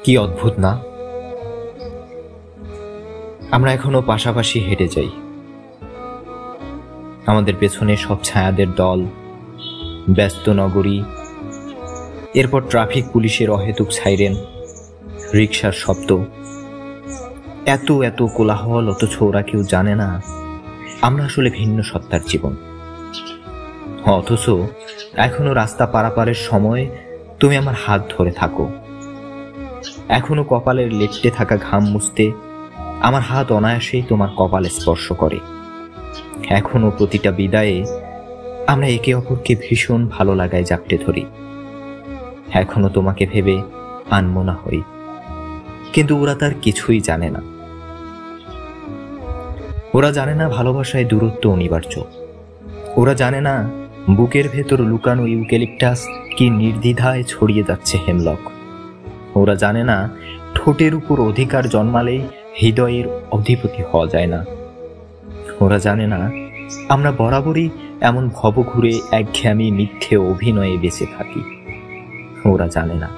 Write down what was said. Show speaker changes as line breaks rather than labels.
কি অদ্ভুত না? আমরা এখনো পাশাপাশি হেঁটে যাই, আমাদের পেছনে সব ছায়াদের দল, ব্যস্ত নগরী, এরপর ট্রাফিক পুলিশের অহেতুক সাইরেন, রিকশার শব্দ, এত এত কোলাহল, অথচ ওরা কেউ জানে না আমরা আসলে ভিন্ন সত্তার জীবন। অথচ এখনো রাস্তা পারাপারের সময় তুমি আমার হাত ধরে থাকো, এখনো কপালের লেপটে থাকা ঘাম মুছতে আমার হাত অনায়াসেই তোমার কপালে স্পর্শ করে। এখনো প্রতিটা বিদায়ে আমরা একে অপরকে ভীষণ ভালো লাগায় জাপটে ধরি। এখনো তোমাকে ভেবে আনমনা হই, কিন্তু ওরা তার কিছুই জানে না। ওরা জানে না ভালোবাসায় দূরত্ব অনিবার্য। ওরা জানে না বুকের ভেতর লুকানো ইউক্যালিপটাস কি নির্দ্বিধায় ছড়িয়ে যাচ্ছে হেমলক। ওরা জানে না ঠোঁটের উপর অধিকার জন্মালেই হৃদয়ের অধিপতি হওয়া যায় না। ওরা জানে না আমরা বরাবরই এমন ভবঘুরে একঘেয়েমি মিথ্যে অভিনয়ে বেঁচে থাকি। ওরা জানে না